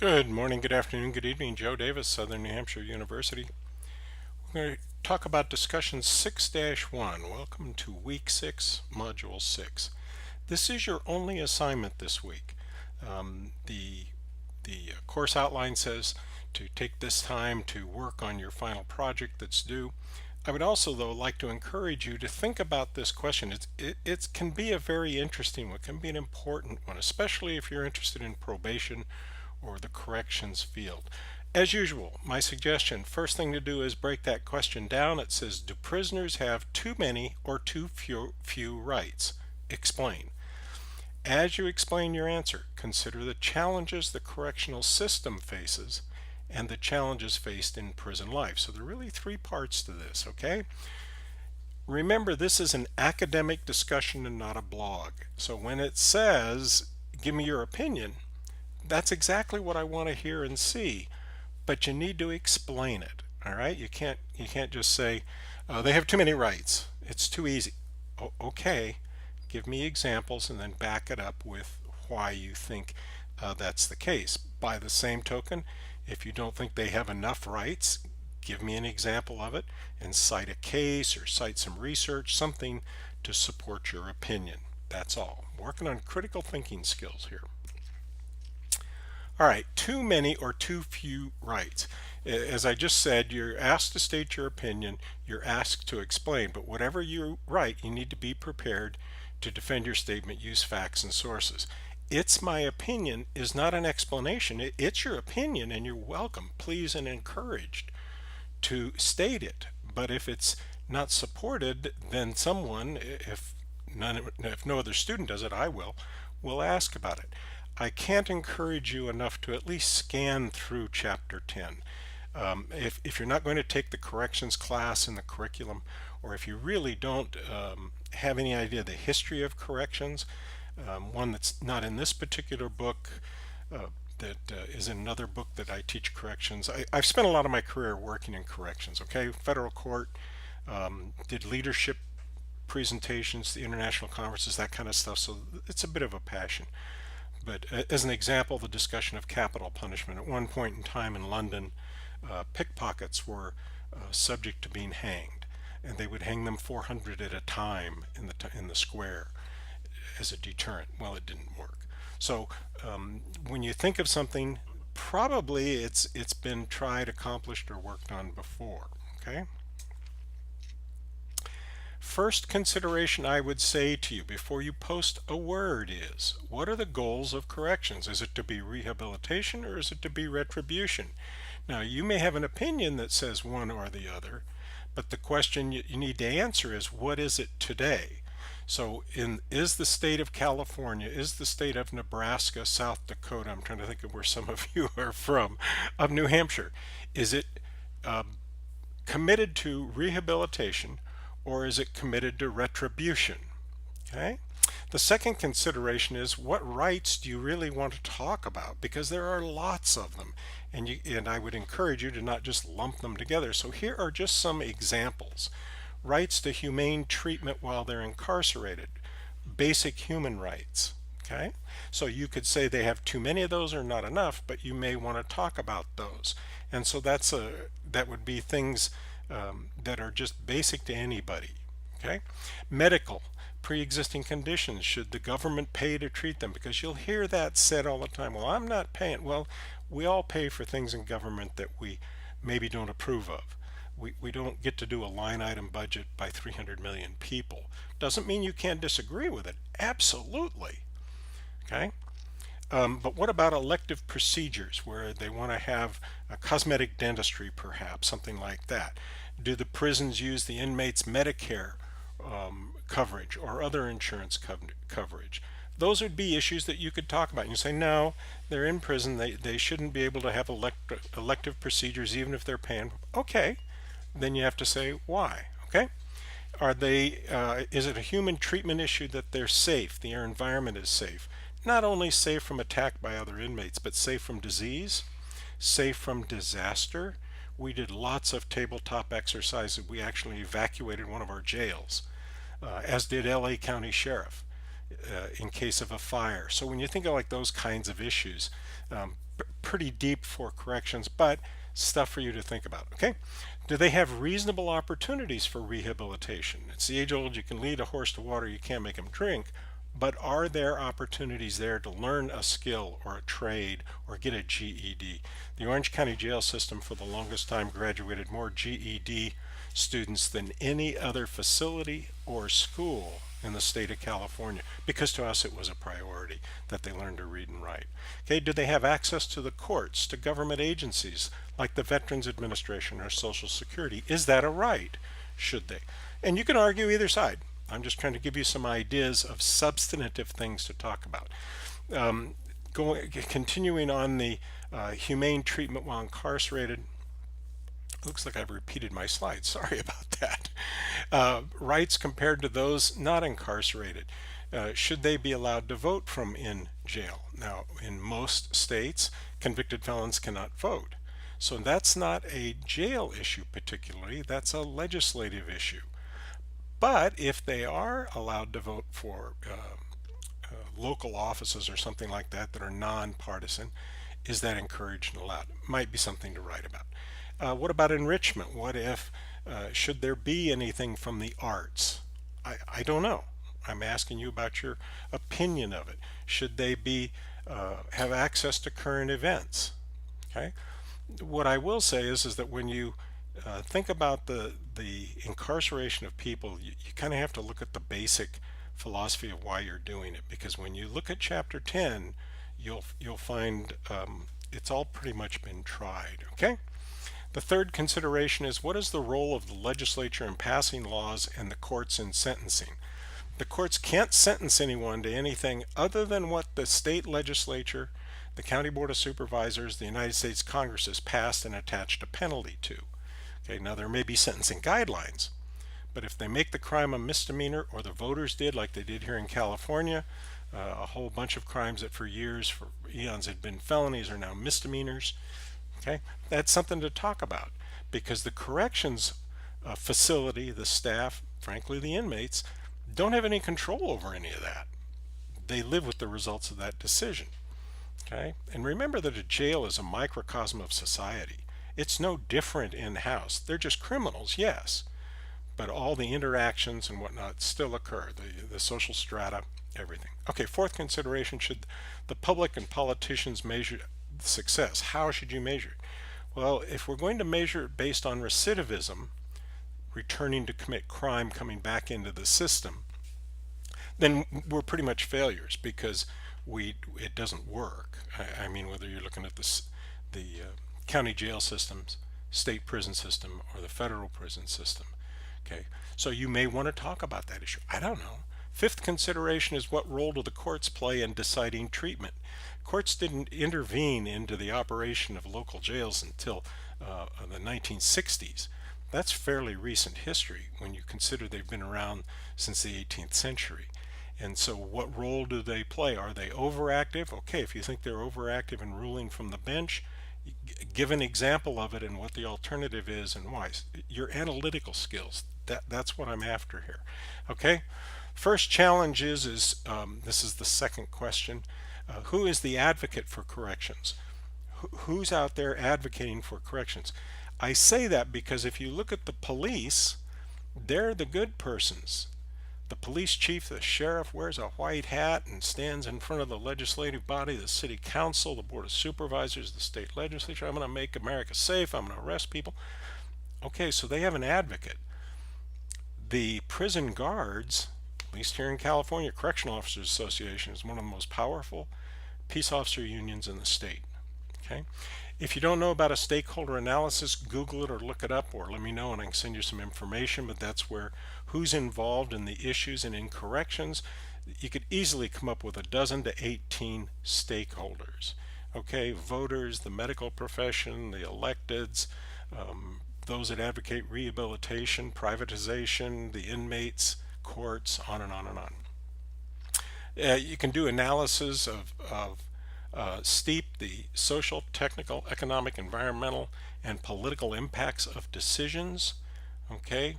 Good morning, good afternoon, good evening. Joe Davis, Southern New Hampshire University. We're going to talk about discussion 6-1. Welcome to week 6, module 6. This is your only assignment this week. The course outline says to take this time to work on your final project that's due. I would also, though, like to encourage you to think about this question. It can be a very interesting one, it can be an important one, especially if you're interested in probation or the corrections field. As usual, my suggestion, first thing to do is break that question down. It says, do prisoners have too many or too few rights? Explain. As you explain your answer, consider the challenges the correctional system faces and the challenges faced in prison life. So there are really three parts to this, okay? Remember, this is an academic discussion and not a blog. So when it says, give me your opinion, that's exactly what I want to hear and see, but you need to explain it. All right, you can't just say they have too many rights. It's too easy. Okay, give me examples and then back it up with why you think that's the case. By the same token, if you don't think they have enough rights, give me an example of it and cite a case or cite some research, something to support your opinion. That's all. I'm working on critical thinking skills here. All right, too many or too few rights. As I just said, you're asked to state your opinion, you're asked to explain, but whatever you write, you need to be prepared to defend your statement, use facts and sources. It's my opinion is not an explanation. It's your opinion and you're welcome, pleased and encouraged to state it. But if it's not supported, then someone, if no other student does it, I will ask about it. I can't encourage you enough to at least scan through chapter 10. If you're not going to take the corrections class in the curriculum, or if you really don't have any idea the history of corrections, one that's not in this particular book, that is in another book that I teach corrections. I've spent a lot of my career working in corrections, okay? Federal court, did leadership presentations, the international conferences, that kind of stuff, so it's a bit of a passion. But as an example, the discussion of capital punishment. At one point in time in London, pickpockets were subject to being hanged, and they would hang them 400 at a time in the square as a deterrent. Well, it didn't work. So when you think of something, probably it's been tried, accomplished, or worked on before. Okay. First consideration I would say to you before you post a word is, what are the goals of corrections? Is it to be rehabilitation or is it to be retribution? Now, you may have an opinion that says one or the other, but the question you need to answer is, what is it today? So is the state of California, is the state of Nebraska, South Dakota, I'm trying to think of where some of you are from, of New Hampshire, is it committed to rehabilitation, or is it committed to retribution? Okay. The second consideration is, what rights do you really want to talk about? Because there are lots of them, and I would encourage you to not just lump them together. So here are just some examples. Rights to humane treatment while they're incarcerated, basic human rights. Okay, so you could say they have too many of those or not enough, but you may want to talk about those. And so that would be things that are just basic to anybody. Okay, medical, pre-existing conditions, should the government pay to treat them? Because you'll hear that said all the time. Well, I'm not paying. Well, we all pay for things in government that we maybe don't approve of. We don't get to do a line item budget by 300 million people. Doesn't mean you can't disagree with it. Absolutely. Okay. But what about elective procedures where they want to have a cosmetic dentistry, perhaps, something like that? Do the prisons use the inmates' Medicare coverage or other insurance coverage? Those would be issues that you could talk about. And you say, no, they're in prison. They shouldn't be able to have elective procedures even if they're paying. Okay, then you have to say why. Okay, are they? Is it a human treatment issue that they're safe? Their environment is safe. Not only safe from attack by other inmates, but safe from disease, safe from disaster. We did lots of tabletop exercises. We actually evacuated one of our jails, as did LA County Sheriff. in case of a fire. So when you think of like those kinds of issues, pretty deep for corrections, but stuff for you to think about. Okay, do they have reasonable opportunities for rehabilitation? It's the age old, you can lead a horse to water, you can't make him drink. But are there opportunities there to learn a skill or a trade or get a GED? The Orange County jail system for the longest time graduated more GED students than any other facility or school in the state of California, because to us it was a priority that they learn to read and write. Okay, do they have access to the courts, to government agencies like the Veterans Administration or Social Security? Is that a right? Should they? And you can argue either side. I'm just trying to give you some ideas of substantive things to talk about. Continuing on the humane treatment while incarcerated. Looks like I've repeated my slide. Sorry about that. Rights compared to those not incarcerated. Should they be allowed to vote from in jail? Now, in most states, convicted felons cannot vote. So that's not a jail issue particularly, that's a legislative issue. But if they are allowed to vote for local offices or something like that that are nonpartisan, is that encouraged and allowed? Might be something to write about. What about enrichment? What if, should there be anything from the arts? I don't know. I'm asking you about your opinion of it. Should they be have access to current events? Okay. What I will say is that when you think about the incarceration of people, you kind of have to look at the basic philosophy of why you're doing it. Because when you look at Chapter 10, you'll find it's all pretty much been tried. Okay. The third consideration is, what is the role of the legislature in passing laws and the courts in sentencing? The courts can't sentence anyone to anything other than what the state legislature, the County Board of Supervisors, the United States Congress has passed and attached a penalty to. Okay, now there may be sentencing guidelines, but if they make the crime a misdemeanor, or the voters did, like they did here in California, a whole bunch of crimes that for years, for eons, had been felonies are now misdemeanors. Okay, that's something to talk about, because the corrections facility, the staff, frankly the inmates, don't have any control over any of that. They live with the results of that decision. Okay, and remember that a jail is a microcosm of society. It's no different in-house. They're just criminals, yes, but all the interactions and whatnot still occur, the social strata, everything. Okay, fourth consideration, should the public and politicians measure success? How should you measure it? Well, if we're going to measure it based on recidivism, returning to commit crime, coming back into the system, then we're pretty much failures, because it doesn't work. I mean, whether you're looking at the county jail systems, state prison system, or the federal prison system. Okay, so you may want to talk about that issue. I don't know. Fifth consideration is, what role do the courts play in deciding treatment? Courts didn't intervene into the operation of local jails until the 1960s. That's fairly recent history when you consider they've been around since the 18th century. And so what role do they play? Are they overactive? Okay, if you think they're overactive in ruling from the bench, give an example of it and what the alternative is and why. Your analytical skills, that's what I'm after here. Okay, first challenge is this is the second question. Who is the advocate for corrections? Who's out there advocating for corrections? I say that because if you look at the police, they're the good persons. The police chief, the sheriff, wears a white hat and stands in front of the legislative body, the city council, the board of supervisors, the state legislature. I'm going to make America safe. I'm going to arrest people. Okay, so they have an advocate. The prison guards, at least here in California, Correctional Officers Association is one of the most powerful peace officer unions in the state. Okay, if you don't know about a stakeholder analysis, Google it or look it up, or let me know and I can send you some information. But that's where who's involved in the issues, and in corrections, you could easily come up with 12 to 18 stakeholders. Okay, voters, the medical profession, the electeds, those that advocate rehabilitation, privatization, the inmates, courts, on and on and on. You can do analysis of STEEP, the social, technical, economic, environmental, and political impacts of decisions. Okay,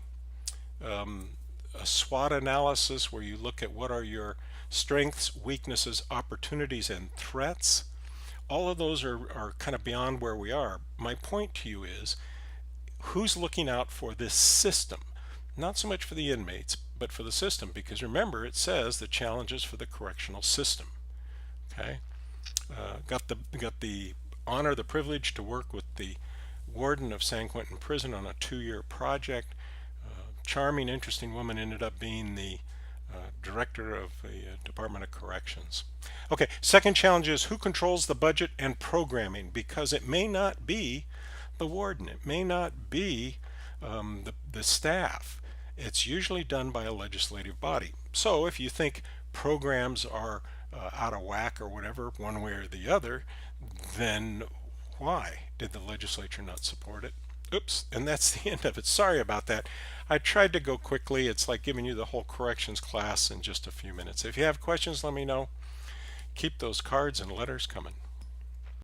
a SWOT analysis where you look at what are your Strengths, weaknesses, opportunities, and threats. All of those are kind of beyond where we are. My point to you is, who's looking out for this system? Not so much for the inmates, but for the system, because remember, it says the challenges for the correctional system. Okay, got the honor, the privilege to work with the warden of San Quentin Prison on a 2-year project. Charming, interesting woman, ended up being the director of the Department of Corrections. Okay, second challenge is who controls the budget and programming, because it may not be the warden, it may not be the staff. It's usually done by a legislative body. So if you think programs are out of whack or whatever, one way or the other, then why did the legislature not support it? Oops, and that's the end of it. Sorry about that. I tried to go quickly. It's like giving you the whole corrections class in just a few minutes. If you have questions, let me know. Keep those cards and letters coming.